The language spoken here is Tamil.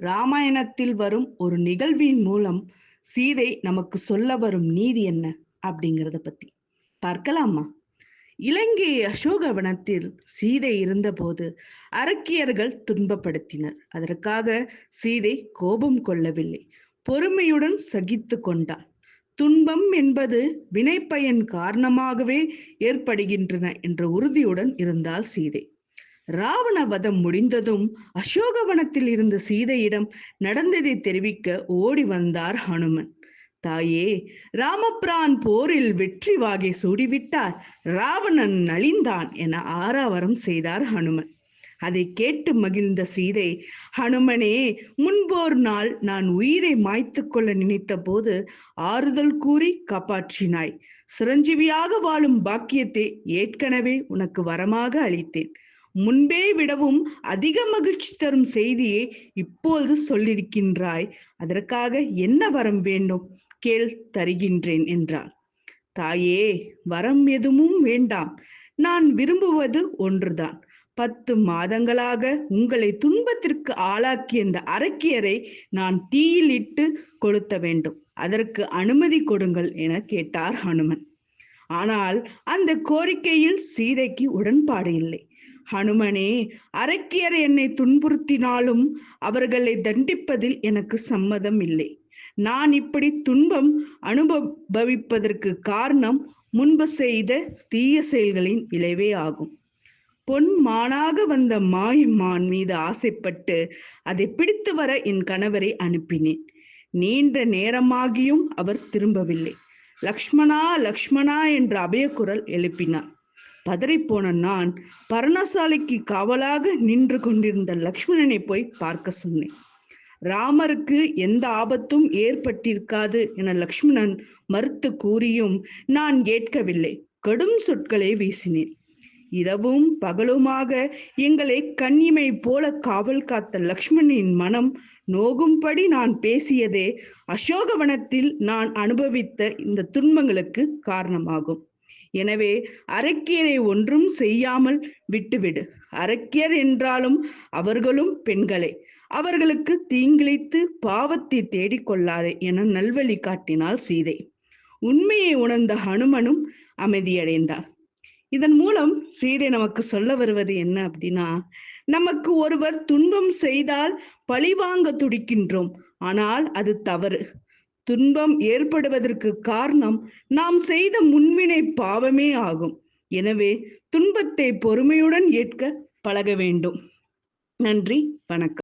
ராமாயணத்தில் வரும் ஒரு நிகழ்வின் மூலம் சீதை நமக்கு சொல்ல வரும் நீதி என்ன அப்படிங்கிறத பத்தி பார்க்கலாமா? இலங்கை அசோகவனத்தில் சீதை இருந்தபோது அரக்கியர்கள் துன்பப்படுத்தினர். அதற்காக சீதை கோபம் கொள்ளவில்லை, பொறுமையுடன் சகித்து கொண்டாள். துன்பம் என்பது வினைப்பயன் காரணமாகவே ஏற்படுகின்றன என்ற உறுதியுடன் இருந்தாள் சீதை. ராவண வதம் முடிந்ததும் அசோகவனத்தில் இருந்த சீதையிடம் நடந்ததை தெரிவிக்க ஓடி வந்தார் ஹனுமன். தாயே, ராமபிரான் போரில் வெற்றி வாகை சூடிவிட்டார், ராவணன் நலிந்தான் என ஆரவாரம் செய்தார் ஹனுமன். அதை கேட்டு மகிழ்ந்த சீதை, ஹனுமனே, முன்போர் நாள் நான் உயிரை மாய்த்து கொள்ள நினைத்த போது ஆறுதல் கூறி காப்பாற்றினாய். சிரஞ்சீவியாக வாழும் பாக்கியத்தை ஏற்கனவே உனக்கு வரமாக அளித்தேன். முன்பே விடவும் அதிக மகிழ்ச்சி தரும் செய்தியை இப்போது சொல்லியிருக்கின்றாய். அதற்காக என்ன வரம் வேண்டும்? கேள், தருகின்றேன் என்றாள். தாயே, வரம் எதுவும் வேண்டாம். நான் விரும்புவது ஒன்றுதான். 10 மாதங்களாக உங்களை துன்பத்திற்கு ஆளாக்கிய இந்த அரக்கியரை நான் தீயில் இட்டு கொளுத்த வேண்டும். அதற்கு அனுமதி கொடுங்கள் என கேட்டார் ஹனுமன். ஆனால் அந்த கோரிக்கையில் சீதைக்கு உடன்பாடு இல்லை. ஹனுமனே, அரக்கியர் என்னை துன்புறுத்தினாலும் அவர்களை தண்டிப்பதில் எனக்கு சம்மதம் இல்லை. நான் இப்படி துன்பம் அனுபவிப்பதற்கு காரணம் முன்பு செய்த தீய செயல்களின் விளைவே ஆகும். பொன் மானாக வந்த மான் மீது ஆசைப்பட்டு அதை பிடித்து வர என் கணவரை அனுப்பினேன். நீண்ட நேரமாகியும் அவர் திரும்பவில்லை. லக்ஷ்மணா, லக்ஷ்மணா என்ற அபயக்குரல் எழுப்பினார். பதறிப்போன நான் பர்ணசாலைக்கு காவலாக நின்று கொண்டிருந்த லக்ஷ்மணனை போய் பார்க்க சொன்னேன். ராமருக்கு எந்த ஆபத்தும் ஏற்பட்டிருக்காது என லக்ஷ்மணன் மறுத்து கூறியும் நான் ஏற்கவில்லை. கடும் சொற்களை வீசினேன். இரவும் பகலுமாக எங்களை கண்ணிமை போல காவல் காத்த லக்ஷ்மணனின் மனம் நோகும்படி நான் பேசியதே அசோகவனத்தில் நான் அனுபவித்த இந்த துன்பங்களுக்கு காரணமாகும். எனவே அரக்கியரை ஒன்றும் செய்யாமல் விட்டுவிடு. அரக்கியர் என்றாலும் அவர்களும் பெண்களே. அவர்களுக்கு தீங்கிழைத்து பாவத்தை தேடிக்கொள்ளாதே என நல்வழி காட்டினாள் சீதை. உண்மையை உணர்ந்த ஹனுமனும் அமைதியடைந்தார். இதன் மூலம் சீதை நமக்கு சொல்ல வருவது என்ன அப்படின்னா, நமக்கு ஒருவர் துன்பம் செய்தால் பழிவாங்க துடிக்கின்றோம். ஆனால் அது தவறு. துன்பம் ஏற்படுவதற்கு காரணம் நாம் செய்த முன்வினை பாவமே ஆகும். எனவே துன்பத்தை பொறுமையுடன் ஏற்க பழக வேண்டும். நன்றி, வணக்கம்.